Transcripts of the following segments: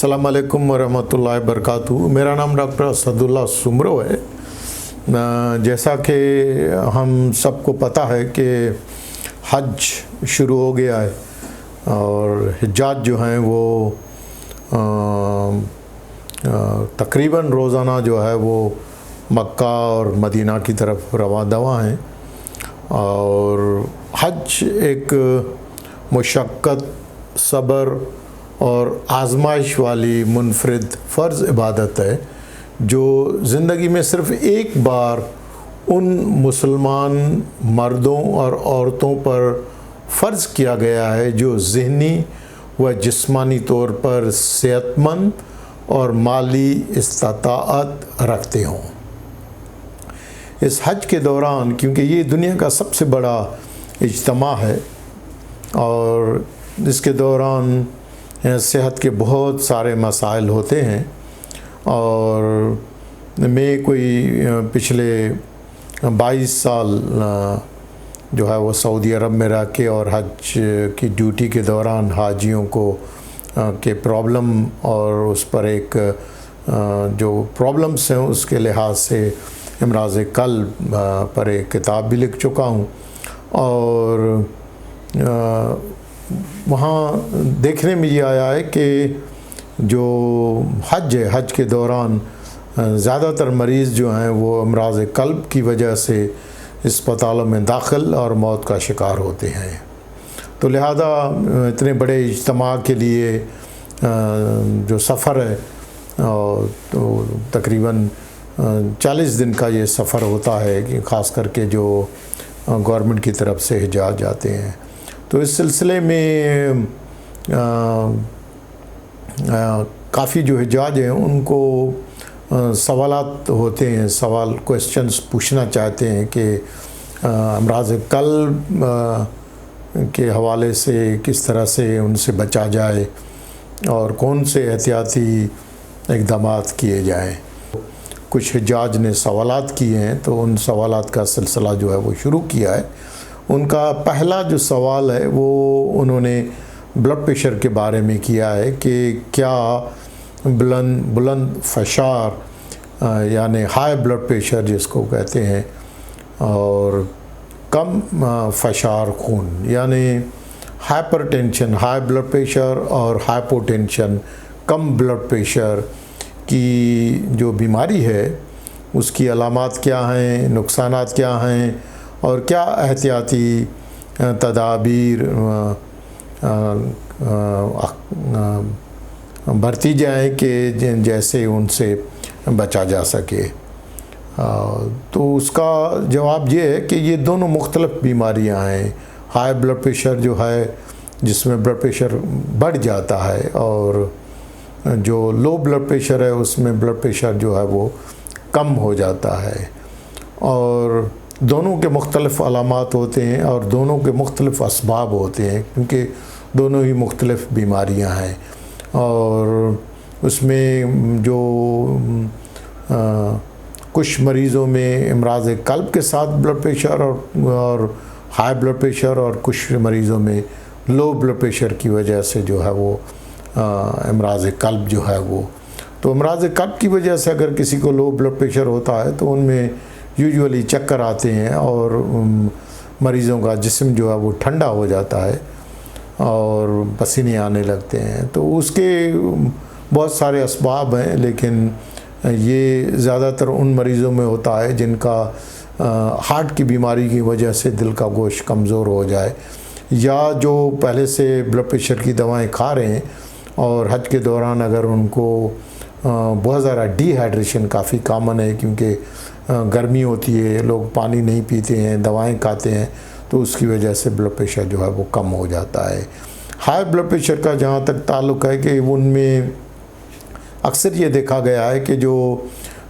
अस्सलाम वालेकुम वरहमतुल्लाहि वबरकातुहू। मेरा नाम डॉक्टर असदुल्ला सुमरो है। जैसा कि हम सबको पता है कि हज शुरू हो गया है और हिज्जाज जो हैं वो तकरीबन रोज़ाना जो है वो मक्का और मदीना की तरफ रवा दवा हैं। और हज एक मुशक्क़त, सब्र और आजमाइश वाली मुनफरिद फ़र्ज़ इबादत है जो ज़िंदगी में सिर्फ़ एक बार उन मुसलमान मर्दों और औरतों पर फ़र्ज़ किया गया है जो ज़हनी व जिस्मानी तौर पर सेहतमंद और माली इस्ताअत रखते हों। इस हज के दौरान, क्योंकि ये दुनिया का सबसे बड़ा इज्तिमा है और इसके दौरान सेहत के बहुत सारे मसाइल होते हैं, और मैं कोई पिछले 22 साल जो है वो सऊदी अरब में रह के और हज की ड्यूटी के दौरान हाजियों को के प्रॉब्लम और उस पर एक जो प्रॉब्लम्स हैं उसके लिहाज से इमराज़ क़ल्ब पर एक किताब भी लिख चुका हूँ। और वहाँ देखने में ये आया है कि जो हज है, हज के दौरान ज़्यादातर मरीज़ जो हैं वो अमराज़ क़ल्ब की वजह से अस्पतालों में दाखिल और मौत का शिकार होते हैं। तो लिहाजा इतने बड़े इज्तिमा के लिए जो सफ़र है तो तकरीबन 40 दिन का ये सफ़र होता है कि ख़ास करके जो गवर्नमेंट की तरफ से हिजाज जाते हैं। तो इस सिलसिले में काफ़ी जो हिजाज हैं उनको सवालात होते हैं, क्वेश्चंस पूछना चाहते हैं कि अमराज़ क़ल्ब के हवाले से किस तरह से उनसे बचा जाए और कौन से एहतियाती इक़दामात किए जाएं। कुछ हिजाज ने सवालात किए हैं तो उन सवालात का सिलसिला जो है वो शुरू किया है। उनका पहला जो सवाल है वो उन्होंने ब्लड प्रेशर के बारे में किया है कि क्या बुलंद फशार यानी हाई ब्लड प्रेशर जिसको कहते हैं और कम फशार खून यानी हाइपरटेंशन, हाई ब्लड प्रेशर और हाइपोटेंशन, कम ब्लड प्रेशर की जो बीमारी है उसकी अलामात क्या हैं, नुकसानात क्या हैं और क्या एहतियाती तदाबीर बरती जाए कि जैसे उनसे बचा जा सके। तो उसका जवाब ये है कि ये दोनों मुख्तलिफ बीमारियां हैं। हाई ब्लड प्रेशर जो है जिसमें ब्लड प्रेशर बढ़ जाता है और जो लो ब्लड प्रेशर है उसमें ब्लड प्रेशर जो है वो कम हो जाता है, और दोनों के मुख्तलिफ अलामात होते हैं और दोनों के मुख्तलिफ असबाब होते हैं क्योंकि दोनों ही मुख्तलिफ बीमारियां हैं। और उसमें जो कुछ मरीज़ों में इमराज़ क़ल्ब के साथ ब्लड प्रेशर और हाई ब्लड प्रेशर और कुछ मरीज़ों में लो ब्लड प्रेशर की वजह से जो है वो इमराज़ क़ल्ब जो है वो, तो इमराज़ क़ल्ब की वजह से अगर किसी को लो ब्लड प्रेशर होता है तो उनमें यूजुअली चक्कर आते हैं और मरीज़ों का जिस्म जो है वो ठंडा हो जाता है और पसीने आने लगते हैं। तो उसके बहुत सारे असबाब हैं, लेकिन ये ज़्यादातर उन मरीज़ों में होता है जिनका हार्ट की बीमारी की वजह से दिल का गोश्त कमज़ोर हो जाए, या जो पहले से ब्लड प्रेशर की दवाएं खा रहे हैं और हज के दौरान अगर उनको बहुत ज़्यादा डिहाइड्रेशन काफ़ी कॉमन है क्योंकि गर्मी होती है, लोग पानी नहीं पीते हैं, दवाएं खाते हैं, तो उसकी वजह से ब्लड प्रेशर जो है वो कम हो जाता है। हाई ब्लड प्रेशर का जहाँ तक ताल्लुक़ है कि उनमें अक्सर ये देखा गया है कि जो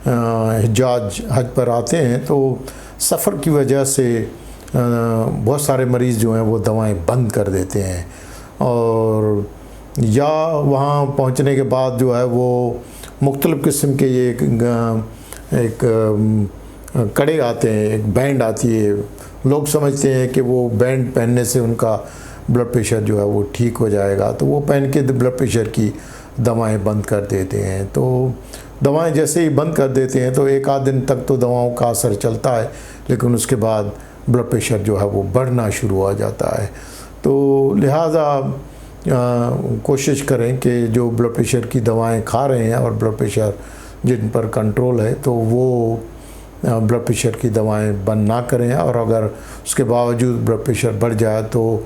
हिज्जाज हज पर आते हैं तो सफ़र की वजह से बहुत सारे मरीज़ जो हैं वो दवाएं बंद कर देते हैं, और या वहाँ पहुँचने के बाद जो है वो मुख्तलिफ़ किस्म के ये एक कड़े आते हैं, एक बैंड आती है। लोग समझते हैं कि वो बैंड पहनने से उनका ब्लड प्रेशर जो है वो ठीक हो जाएगा, तो वो पहन के ब्लड प्रेशर की دوائیں بند کر دیتے ہیں. تو دوائیں جیسے ہی بند کر دیتے ہیں تو ایک آدھ دن تک تو دواؤں کا اثر چلتا ہے، لیکن اس کے بعد بلڈ پریشر جو ہے وہ بڑھنا شروع ہو جاتا ہے. تو لہٰذا کوشش کریں کہ جو بلڈ پریشر کی دوائیں کھا رہے ہیں اور بلڈ پریشر جن پر کنٹرول ہے تو وہ بلڈ پریشر کی دوائیں بند نہ کریں، اور اگر اس کے باوجود بلڈ پریشر بڑھ جائے تو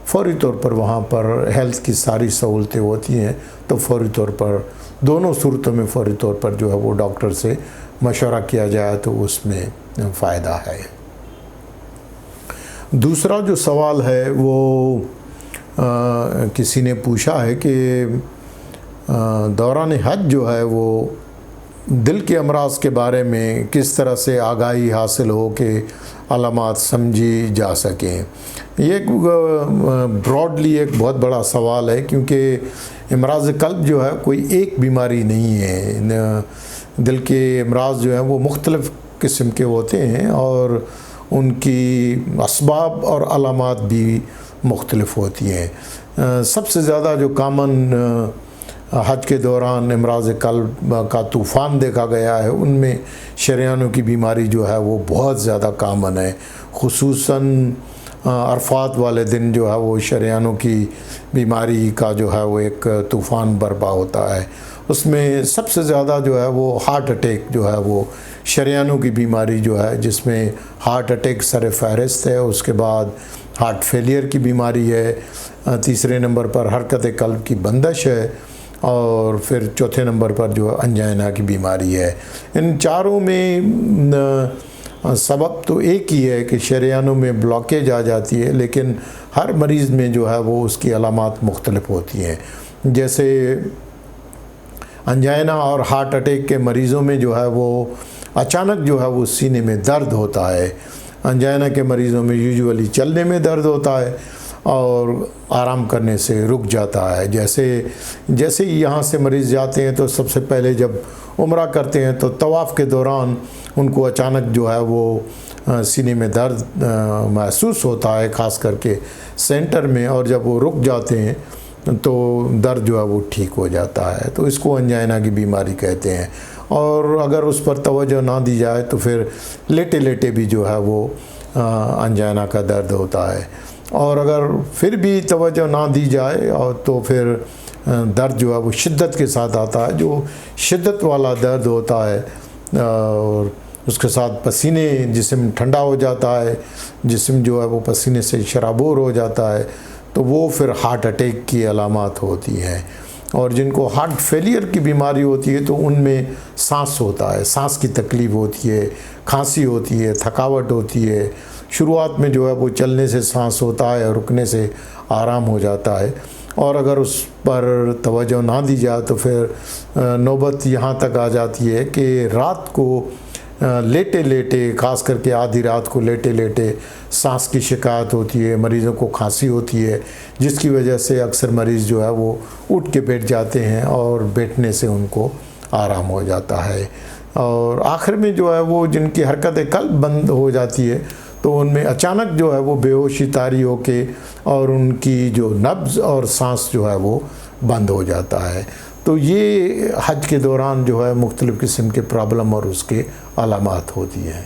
فوری طور پر وہاں پر ہیلتھ کی ساری سہولتیں ہوتی ہیں، تو فوری طور پر دونوں صورتوں میں فوری طور پر جو ہے وہ ڈاکٹر سے مشورہ کیا جائے تو اس میں فائدہ ہے. دوسرا جو سوال ہے وہ کسی نے پوچھا ہے کہ دوران حج جو ہے وہ دل کے امراض کے بارے میں کس طرح سے آگاہی حاصل ہو کہ علامات سمجھی جا سکیں. یہ ایک براڈلی ایک بہت بڑا سوال ہے، کیونکہ امراض قلب جو ہے کوئی ایک بیماری نہیں ہے. دل کے امراض جو ہیں وہ مختلف قسم کے ہوتے ہیں اور ان کی اسباب اور علامات بھی مختلف ہوتی ہیں. سب سے زیادہ جو کامن حج کے دوران امراض قلب کا طوفان دیکھا گیا ہے، ان میں شریانوں کی بیماری جو ہے وہ بہت زیادہ کامن ہے. خصوصاً عرفات والے دن جو ہے وہ شریانوں کی بیماری کا جو ہے وہ ایک طوفان برپا ہوتا ہے. اس میں سب سے زیادہ جو ہے وہ ہارٹ اٹیک جو ہے وہ شریانوں کی بیماری جو ہے، جس میں ہارٹ اٹیک سر فہرست ہے، اس کے بعد ہارٹ فیلئر کی بیماری ہے، تیسرے نمبر پر حرکت قلب کی بندش ہے، اور پھر چوتھے نمبر پر جو انجائنا کی بیماری ہے. ان چاروں میں سبب تو ایک ہی ہے کہ شریانوں میں بلاکیج آ جاتی ہے، لیکن ہر مریض میں جو ہے وہ اس کی علامات مختلف ہوتی ہیں. جیسے انجائنا اور ہارٹ اٹیک کے مریضوں میں جو ہے وہ اچانک جو ہے وہ سینے میں درد ہوتا ہے. انجائنا کے مریضوں میں یوجولی چلنے میں درد ہوتا ہے اور آرام کرنے سے رک جاتا ہے. جیسے ہی یہاں سے مریض جاتے ہیں تو سب سے پہلے جب عمرہ کرتے ہیں تو طواف کے دوران ان کو اچانک جو ہے وہ سینے میں درد محسوس ہوتا ہے، خاص کر کے سینٹر میں، اور جب وہ رک جاتے ہیں تو درد جو ہے وہ ٹھیک ہو جاتا ہے. تو اس کو انجائنا کی بیماری کہتے ہیں. اور اگر اس پر توجہ نہ دی جائے تو پھر لیٹے لیٹے بھی جو ہے وہ انجائنا کا درد ہوتا ہے. اور اگر پھر بھی توجہ نہ دی جائے اور تو پھر درد جو ہے وہ شدت کے ساتھ آتا ہے، جو شدت والا درد ہوتا ہے، اور اس کے ساتھ پسینے، جسم ٹھنڈا ہو جاتا ہے، جسم جو ہے وہ پسینے سے شرابور ہو جاتا ہے، تو وہ پھر ہارٹ اٹیک کی علامات ہوتی ہیں. اور جن کو ہارٹ فیلئر کی بیماری ہوتی ہے تو ان میں سانس ہوتا ہے، سانس کی تکلیف ہوتی ہے، کھانسی ہوتی ہے، تھکاوٹ ہوتی ہے. شروعات میں جو ہے وہ چلنے سے سانس ہوتا ہے اور رکنے سے آرام ہو جاتا ہے. اور اگر اس پر توجہ نہ دی جائے تو پھر نوبت یہاں تک آ جاتی ہے کہ رات کو لیٹے لیٹے، خاص کر کے آدھی رات کو لیٹے لیٹے سانس کی شکایت ہوتی ہے. مریضوں کو کھانسی ہوتی ہے، جس کی وجہ سے اکثر مریض جو ہے وہ اٹھ کے بیٹھ جاتے ہیں اور بیٹھنے سے ان کو آرام ہو جاتا ہے. اور آخر میں جو ہے وہ جن کی حرکت قلب بند ہو جاتی ہے تو ان میں اچانک جو ہے وہ بے ہوشی طاری ہو کے اور ان کی جو نبض اور سانس جو ہے وہ بند ہو جاتا ہے. تو یہ حج کے دوران جو ہے مختلف قسم کے پرابلم اور اس کے علامات ہوتی ہیں.